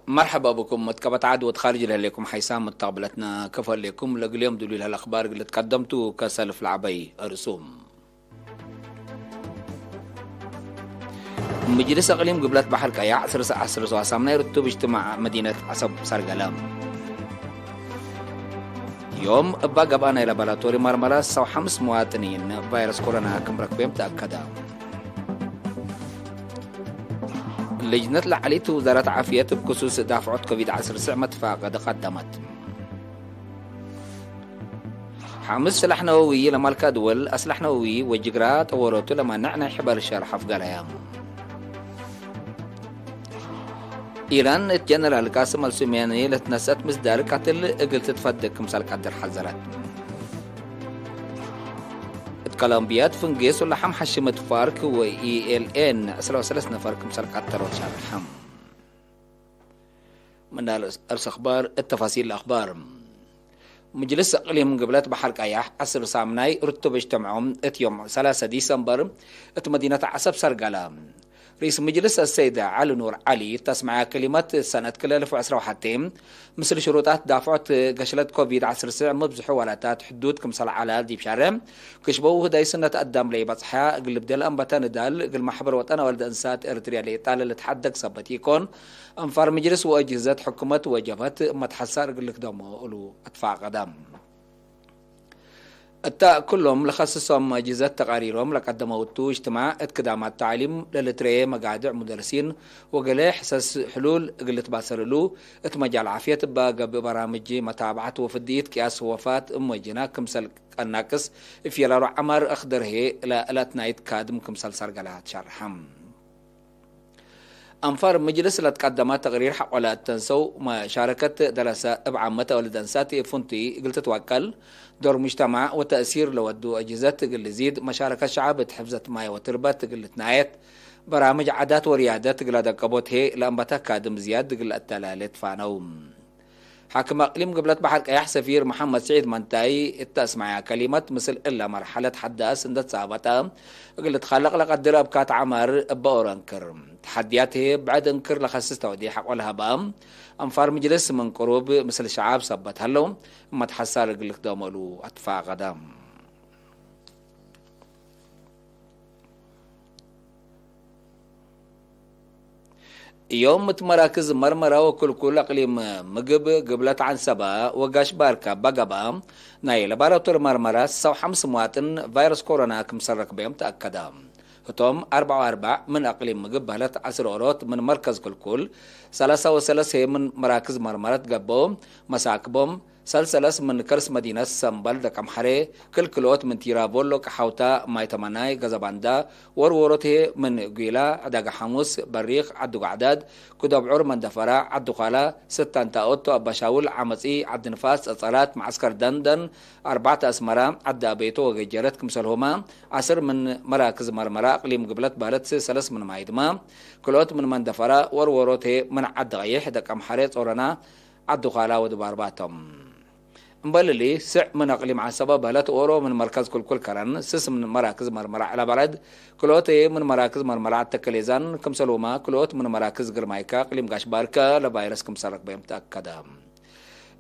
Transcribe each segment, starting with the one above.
مرحبا بكم متكبت عاد وتخارج لكم حيسام متقبلتنا كفر لكم اليوم دليل هالأخبار اللي تقدمتوا كسلف العبي رسوم مجلس أقليم قبلت بحر كايا عصر وعصامنا يرتب اجتماع مدينة عصب سرقلام يوم أبا قبانا إلى بلاتوري مرمرة سو 5 مواطنين فيروس كورونا كم ركبهم تأكدا لجنة العليا وزارة عافية بخصوص دافعات كوفيد 19 متفاقد قدمت حامس سلاح نووي لمالكا دول أسلحة نووي وجقرات وروتو لما نعنى حبال الشرح أفقاليام إيران الجنرال قاسم السليماني لتنسات مصدر قتل قلت تفدك مثال قدر حذرت كولومبيات فنجيس ولا حم حشمت فارك و ELN 3 نفر مثال قدر وشارحهم من الأخبار التفاصيل الأخبار مجلس أقليم قبلت بحر قياح 10 سامناي رتب اجتمعهم يوم 3 ديسمبر مدينة عصب سرقلام رئيس مجلس السيدة علي نور علي تسمع كلمات سنة 2021 مثل شروطات دافعت قشلة كوفيد 19 مبزحوا ولاتات حدود كمسال على دي بشارم كشبوه داي سنة تقدم لي بصحة قلب ديال أنبتان دال قل محبر وطن ولد أنسات إرتريا لإيطاليا اللي تحدق صبتيكون أنفار مجلس وأجهزة حكومة وجبت متحسر قل لك دومو قلو أدفع قدام التا كلهم لخصصهم أجهزة تقاريرهم لقدموا اجتماع اتقدامات التعليم للتريه مقاعد مدرسين وقال حساس حلول قلت باسرلو اتمجال عافية ببرامج متابعة وفدية كياس وفاة امجنا كمسل الناقص في لارو عمر اخضر هي لا تنايت كادم كمسل سرقلات شرحم أنفار مجلس لتقدمات تقرير حق ولا تنسوا مشاركة دراسة بعامة ولدنسات فنتي قلت توكل دور مجتمع وتأثير لودو أجهزة تقل زيد مشاركة شعب تحفظة ماي وتربات تقل نايت برامج عادات وريادات تقل دقبوت هي لأنبتا كادم زياد تقل التلالات فانوم حاكم أقليم قبلت بحر كياح سفير محمد سعيد منتاي التسمع كلمة مثل إلا مرحلة حداث اندت صابتها قلت خلق لقدر أبكات عمر بأورانكر تحدياته بعد انكر لخصص تودي حق ولها بام أنفار مجلس من قروب مثل شعاب صبت هلو ما تحسر قلت دوملو أطفاء غدام يوم متمراكز مرمرة وكل أقليم مقب قبلت عن سبا وقاش باركا بقبا نايل باراتور مرمرة سو 5 مواطن فيروس كورونا كمسرق بهم تأكدا هتوم 4 من أقليم مقب بهلت 10 أوروت من مركز كل 3 من مراكز مرمرة قبو مساكبهم سلسلس من كرس مدينة سنبل دكم حري كل كلوت من تيرابولو كحوتا مايتماناي غزباندا ورورته من قيلا عداق حموس بريق عدو عداد كدبعور من دفراء عدو خالا 6 أوتو أباشاول عمسي عد نفاس أصالات معسكر دندن 4 أسمرا عد أبيتو وغجرت كمسلهما 10 من مراكز مرمرا أقليم قبلت بالت 3 من مايدما كلوت من دفراء ورورته من عد غيح دكم حري صورنا عدو خالا ودبارباتهم مبللي سع من أقليم عصبة بلت أورو من مركز كل كرن سس من مراكز مرمرة على بلد كلوت من مراكز مرمرة تكليزان كم سلوما كلوت من مراكز قرمايكا أقليم قاش باركا لفيروس كم سرق بيوم تأكدا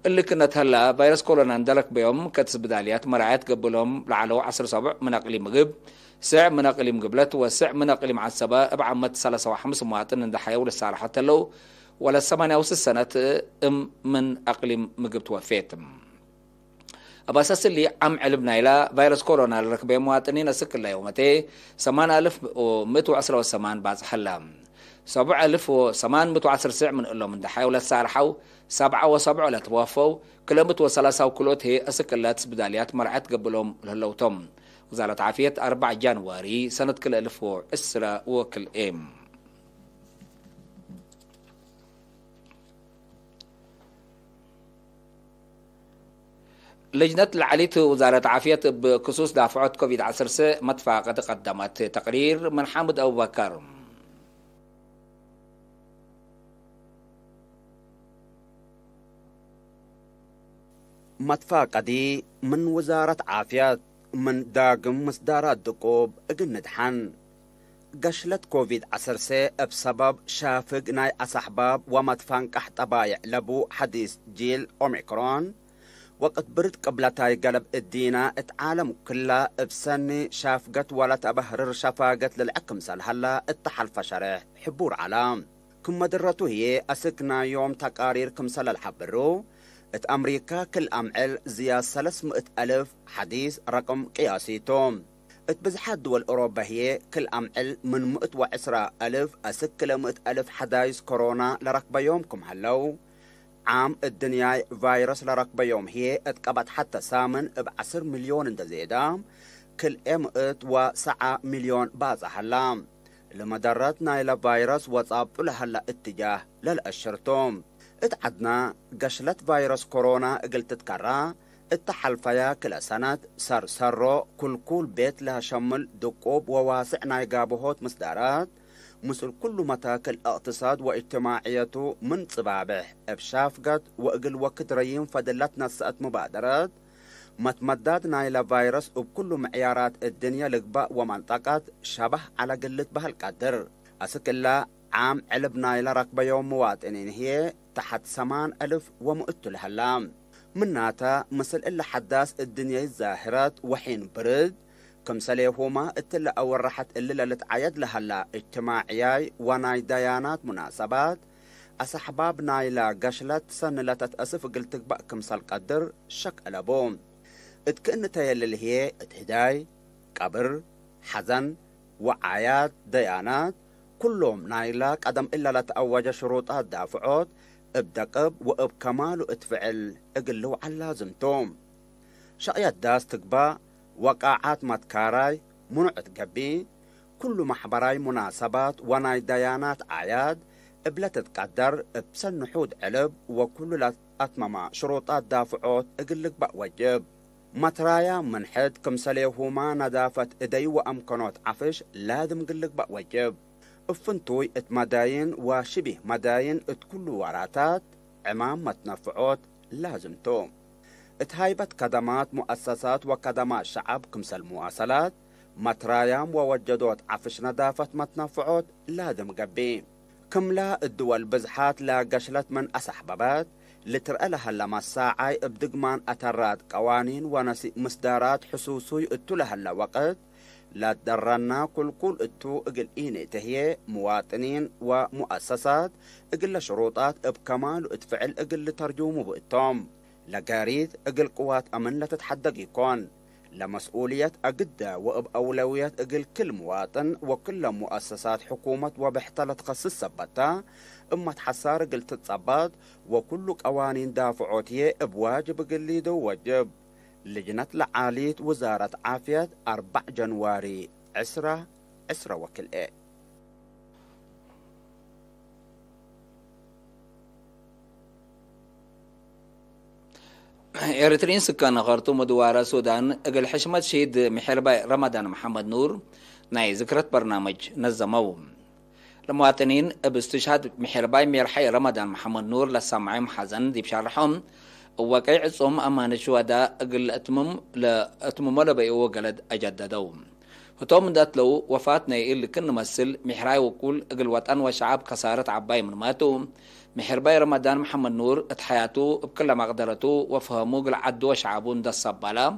اللي كانت هلا فيروس كورونا اندلك بيوم كتسب بداليات مرعات قبلهم لعلو 10 سبع من أقليم مغب سع من أقليم قبلت وسع من أقليم عصبة أبعمت 3 مواطن عند حياة ولسه حتى لو ولا 8 سنة من أقليم مغب توفيتم أباساس اللي عم علمنا إلى فيروس كورونا الركبة مواطنين سكر لا يومتي 8110 بعد حلام 7810 ساعة من قلهم من دحاي ولا سارحوا 7 ولا توفوا كلهم توصلوا وكلوت هي أسكلات بداليات مرعت قبلهم لهلوتم وزارة عافية 4 جانواري سنة كل 1010 وكل لجنة العليا وزارة عافية بخصوص دافعات كوفيد 19 مدفع قد قدمت تقرير من حامد أبو بكر مدفع قدي من وزارة عافية من داقم مصدارات دقوب اقند حن قشلت كوفيد عسرسي بسبب شافق ناي أصحباب ومتفانقح طبايع لبو حديث جيل أوميكرون وقت برد قبلتاي قلب الدينا اتعالم كلها بسني شافقت ولا تبهرر شفاقت للعقم سالهلا اتحل فشره حبور علام كم درتو هي أسكنا يوم تقارير كمسل الحبرو ات أمريكا كل أمعل زياد 300,000 حديث رقم قياسيتهم ات بزحات دول أوروبا هي كل أمعل من 110,000 أسكل 100,000 حدايث كورونا لركبة يومكم هلو عام الدنيا فيروس لركبة يوم هي اتقبت حتى سامن ب10 مليون اندزيدام كل 107 مليون بازا هلام لما درتنا إلى فيروس وصاب لهلا اتجاه للأشرتوم اتعدنا قشلت فيروس كورونا قلت تكرا اتحل فيا كل سنة سرو كل بيت لها شمل دقوب وواسع نايقابهوت مصدارات مثل كل متاكل اقتصاد واجتماعيته من صبابه بشافقت وقل وقت ريم فدلتنا سأت مبادرات متمدد نايلا فيروس وبكل معيارات الدنيا لقباء ومنطقات شبه على قلة بهالقدر أسكلا عام علب نايلا ركبة يوم مواطنين هي تحت 8,000 ومؤتل هلام مناتا مثل إلا حداث الدنيا الزاهرات وحين برد كمسليهما اتلا أول رحت اللي لتعيد لهلا اجتماعياي وناي ديانات مناسبات أصحباب نايلا قشلت سن لا تتأسف قلت بقى كمسل قدر شك ألبوم اتكأن تيل اللي هي اتهداي قبر حزن وعيات ديانات كلهم نايلا قدم إلا لتأوج شروطات دافعات ابدقب وابكمال اتفعل اقلو على لازمتهم شقيات داس تقبا وقاعات متكاراي منعت قبي كل محبراي مناسبات وناي ديانات أعياد بلا تتقدر بسن حود علب وكل لا أتمما شروطات دافعات اقلق بقى وجب مترايا من حد كمسليهما ندافت إدي وأمكنات عفش لازم قلق بقى وجب افنتوي اتمداين وشبه مداين اتكل وراتات عمام متنفعات لازم توم اتهايبت كدمات مؤسسات وكدمات شعب كمسل مواصلات مترايام ووجدوت عفش ندافت متنفعات لازم قبي كملا الدول بزحات لا قشلت من أسحبابات لترأى لها لما الساعي ابدقمان أتراد قوانين ونسي مصدارات حسوسي اتلها هلا وقت لا تدرنا كل اتو اقل ايني تهي مواطنين ومؤسسات اقل شروطات بكمال اتفعل اقل ترجمه بقتهم لقاريد اقل قوات امن لا تتحدق يكون لمسؤولية اقدة وبأولويات اقل كل مواطن وكل مؤسسات حكومة وبحتلة تخصص سبتا اما تحسار اقل تتصبط وكل قوانين دافعوتيه بواجب اقل يدو وجب لجنة لعالية وزارة عافية 4 جنواري 10 وكل ايه إريتريين سكان خرطوم ودوارة السودان اقل حشمت شهيد محرباي رمضان محمد نور ناي ذكرت برنامج نظموا المواطنين باستشهاد محرباي ميرحي رمضان محمد نور لسامعي محزن دي بشارحهم وكي عصهم أمان الشهداء اقل اتمم لبي وقلد أجددوا وتوم دات لو وفاتنا اللي كنا نمثل محراي وكل اقل وطن وشعب كسارة عباي من ماتوا محرباي رمضان محمد نور اتحياته بكل مقدرته وفهموا قل عدو شعبون دا الصبالة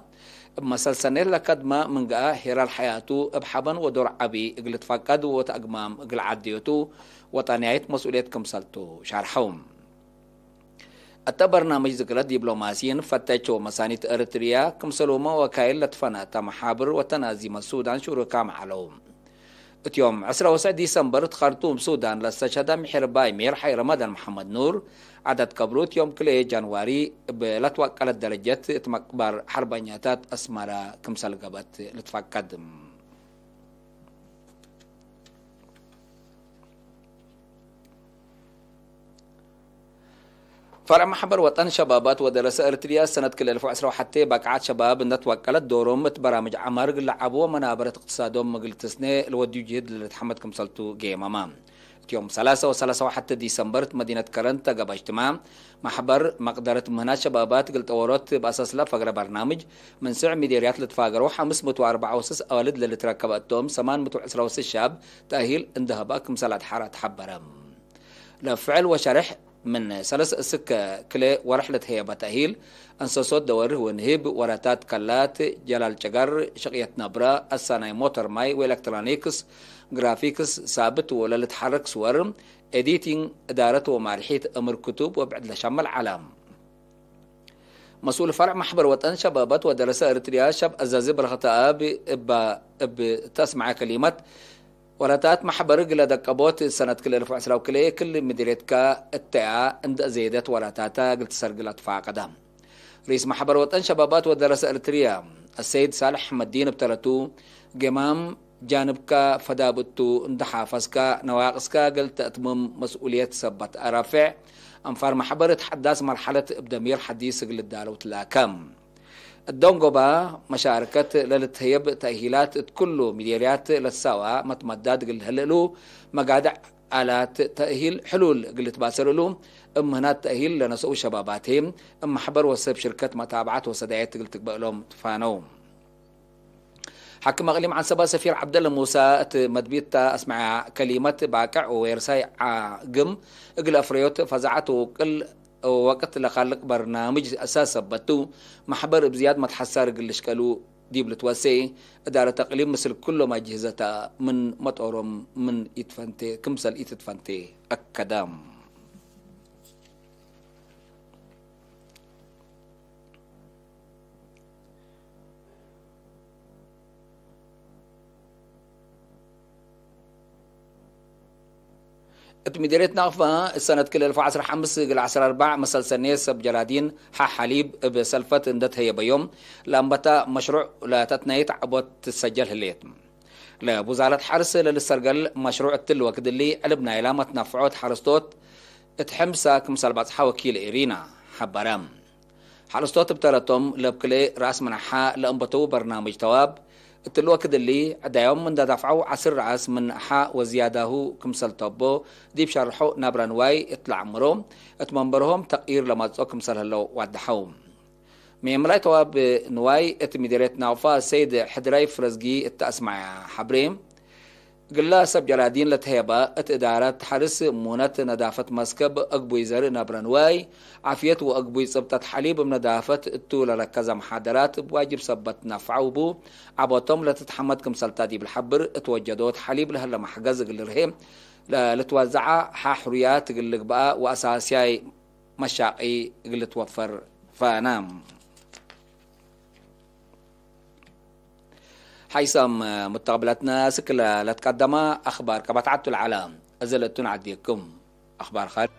بمسلسلين لكدما من قا هيرال حياته بحبن ودور عبي اقل تفقد وتأقمام اقل عديوتو وطنيات مسؤولية كمسلتو شارحهم التبرنامج ذكرت دبلوماسيين فتشوا مسانيت اريتريا كمسلوما وكايل لتفنا محابر وتنازيم السودان شركاء معلوم اتيوم 10 ديسمبر خرطوم سودان لستشهد محرباي ميرحي رمضان محمد نور عدد كبروت يوم كل جانواري بلتوكل الدرجات اتمكبر حربانياتات اسمارا كمسل قبت لتفقد فرع محبر وطن شبابات ودراسة اريتريا سنة كل 2010 حتى بقعات شباب نتوكلت دورهم متبرامج عمارق لعبوا منابرة اقتصادهم مقل تسنى الوديو جهد اللي تحمد كمسلتو جيم امام يوم 3 و31 ديسمبر مدينة كرنتا قبل اجتماع محبر مقدرة مهنات شبابات قلت أورات بأساس لا فقرة برنامج من سع مديريات لتفاقروا 564 أولد اللي تركبتهم 810 شاب تأهيل اندهبا كمسالات حارات حبرم لفعل وشرح من ثلاث سكة كلي ورحلة هيبة تأهيل أنساسات دور ونهيب وراتات كلات جلال شجر شقية نبرة الصناعي موتور ماي والكترونيكس جرافيكس ثابت ولا تحرك صور اديتينج إدارة ومعرفة أمر كتب وبعد لشمل علام مسؤول فرع محبر وطن شبابات ودراسة إريتريا شاب أزازي برغطاء بتسمع كلمات وراتات محبر قل دقبوت سنة كل رفع سلاو كل مديريت كا التاع عند زيادات وراتاتا قلت سرقلت فاقدام رئيس محبر وطن شبابات ودراسة إريتريا السيد صالح حمدين بتلتو جمام جانبك فدابتو اندحافزك نواقصك قلت أتمم مسؤولية سبت أرافع أنفار محبر تحدث مرحلة بدمير حديث قل الدالة وتلاكم الدونغوبا مشاركة للتهيب تأهيلات كله مديريات للسوا متمدد قل هللو مقادع آلات تأهيل حلول قلت باسرلو هنات تأهيل لنسوء شباباتهم محبر وسب شركة متابعات وسدايات قلت بقلهم تفانوم حكم أغليم عن سبا سفير عبد الله موسى مدبيت أسمع كلمة باكع ويرساي قم اقل أفريوت فزعته كل وقت لخلق برنامج أساس بتو محبر بزياد ما تحسر قلش كالو ديب لتوسي إدارة تقليم مثل كل ما جهزتها من مطورم من إتفنتي كمسل إتفنتي أكدام مديرية نافا السنة كل 2015 قل 14 مسل سنيس بجرادين حليب بسلفة اندت هي بيوم لأنبتا مشروع لا تتنيت عبوت تسجل هليت لوزارة حرس للسرقل مشروع التل وقد اللي قلبنا إلامة نفعوت حرستوت اتحمسا كمسال باتحا وكيل إيرينا حبرام حرستوت بترتم لبكلي راس منحا لأنبتو برنامج تواب التلوكد اللي دايوم من دفعوا عصر رأس من حاء وزياده كمسل طبو ديب شرحو نبران واي اطلع مرهم اتمنبرهم تقير لما تسو كمسل هلو وادحوم ميملاي تواب نواي اتمديريت نوفا سيد حدراي فرزقي التأسمع حبريم قلا سب جرادين لتهيبا اتدارة حرس مونت ندافة مسكب اقبوي زر نبرانواي عافيت واقبوي صبتت حليب من ندافة التولة ركزة محاضرات بواجب صبت نفعوبو عبوتهم لتتحمد كمسلتا دي بالحبر اتوجدوت حليب لهلا محجز قلرهم لتوزع حريات قلق بقى واساسياي مشاقي قل توفر فانام حيثم متقبلتنا سكلا لتقدم أخبار كبتعدت العالم أزلتون عديكم أخبار خارج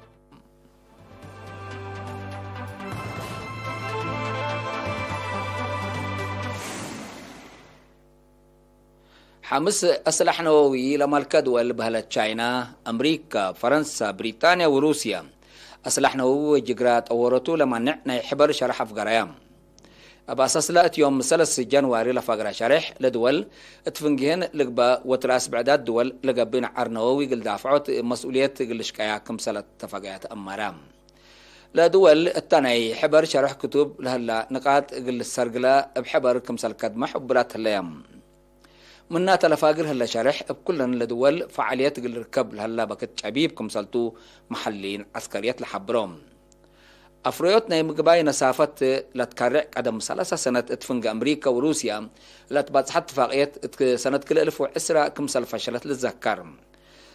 حمس أسلح نووي لمالك دول بهلة تشاينا أمريكا فرنسا بريطانيا وروسيا أسلح نووي جقرات أورتو لما نحن يحبر شرح أفقريام أباساس لقت يوم 3 جانواري لفقرة شرح لدول اتفنجهن لقبا وتراس بعداد دول لقبين عرنووي قل دافعوت مسؤولية قل شكايا كمسالة تفاقيات أمارام لدول التاني حبر شرح كتب لهلا نقاط قل السرقلة بحبر كمسال كدمح وبرات هلايام منا تلفاقر هلا شرح بكلن لدول فعاليات قل ركب لهلا بكت شبيب كمسالتو محلين عسكريات لحبروم أفريقيا يمقباي نسافة لتكرع قدم 3 سنة اتفنق أمريكا وروسيا لتباتحت اتفاقيات سنة كل 1010 كمسال فشلت للذكر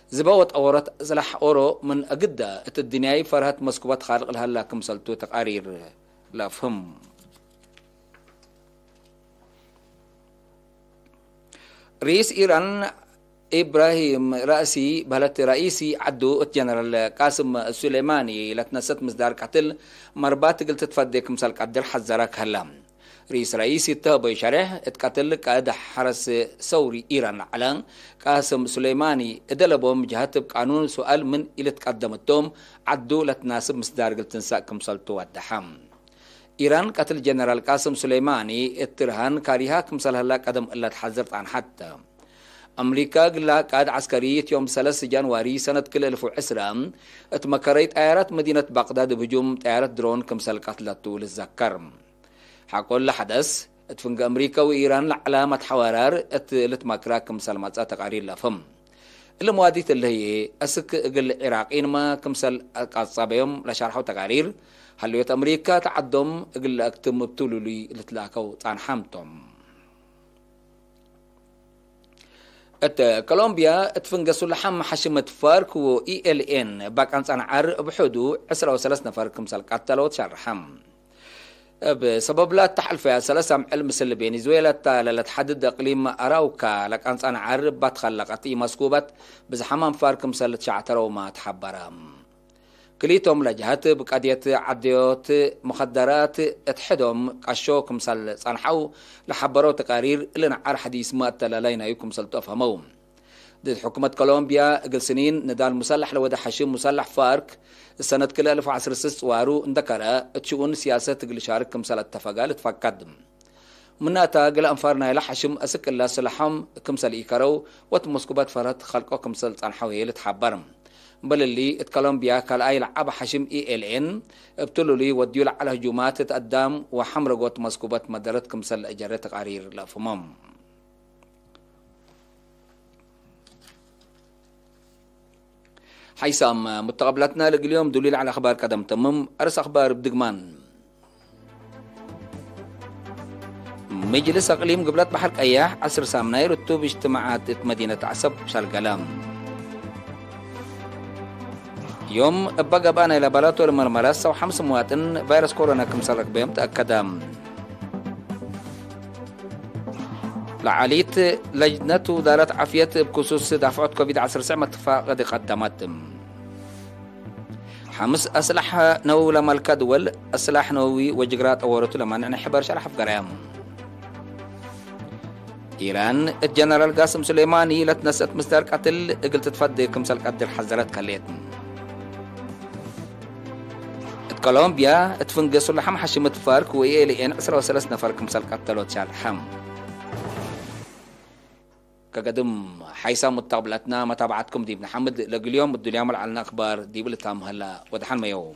زباوت أورات زلح أورو من أقدة الدنياي فرهت مسكوبات خارق لهلا كمسالتو تقارير لا فهم رئيس إيران إبراهيم رئيسي بلد رئيسي عدو الجنرال قاسم سليماني لتنست مصدر قتل مربات قلت تفديك مسال قدر حذرك هلام رئيسي تهبي شرح اتقتل قائد حرس ثوري إيران علان قاسم سليماني ادلبهم جهات بقانون سؤال من إلى تقدمتهم عدو لتناسب مصدر قلت تنساك مسال تودحام إيران قتل جنرال قاسم سليماني اترهان كاريها كمسال هلا قدم إلا تحذرت عن حتى أمريكا قلها قاد عسكرية يوم 3 جانواري سنة كل 2010 اتمكريت طيارات مدينة بغداد بهجوم طيارات درون كمسل قتلته للذكر. حقول لحدث اتفنق أمريكا وإيران لعلامة حوارار اتمكرا كمسل ماتسا تقارير لفهم. المواديت اللي هي أسك قل عراقين ما كمسل قصابيهم لشرحوا تقارير حلوية أمريكا تعدم قل أكتم بطولوا لي لتلاقوا عن حامتهم. كولومبيا اتفنقسوا لحم حشمة فارك و ELN باك عن عر بحدو 13 نفر كمسل قتلوا تشرحم بسبب لا تحالف 3 علم سل فنزويلا لا تحدد اقليم اراوكا لك عن عر بتخلقت مسكوبت بزحمام فارك مسل تشعتروا ما تحبرام كليتهم لجهات بقضية عديوت مخدرات اتحدهم قشوك مسل صنحو لحبروا تقارير لنا عر حديث ما تلالينا يكم مسل تفهموهم ضد حكومة كولومبيا قل سنين ندال مسلح لودا حشيم مسلح فارك السنة كل 2016 وارو اندكرا تشؤون سياسة قل شارك مسل اتفاقال تفقدم مناتا قل انفارنا الى حشيم اسك الله سلحهم كمسل ايكارو وتمسكوبات فرات خلقو كمسل صنحو هي لتحبرم بل اللي كولومبيا كالاي لعب حشم ELN ابتلوا لي وديول على هجومات تقدم وحمرقوت مسكوبات مدرت كمسل اجارة تقارير لافمام حيسام متقبلاتنا لليوم دليل على اخبار قدم تمم ارس اخبار بدقمان مجلس اقليم قبلات بحر اياح 10 سامناير رتب اجتماعات مدينة عسب شالقلام يوم بقى بانا الى بلاتور مرمرس و 5 مواطن فيروس كورونا كمسلك بهم تاكدام لعاليت لجنة وزارة عافية بخصوص دفعات كوفيد 19 قد قدمت 5 أسلحة نو لما الكدول أسلحة نووي وجرات أورتو لما نحبر شرح في قرام إيران الجنرال قاسم سليماني لتنسأت مستر قتل قلت تفدي كمسل قدر حزرات كليتن كولومبيا اتفنقسوا لحم حشمة فارك و ELN 13 نفر كمسل قتلوا تشال حم كقدم حيسا متقبلتنا متابعتكم دي بن حمد لقل يوم الدنيا ملعلنا أخبار دي بلتام هلا ودحان ما يوم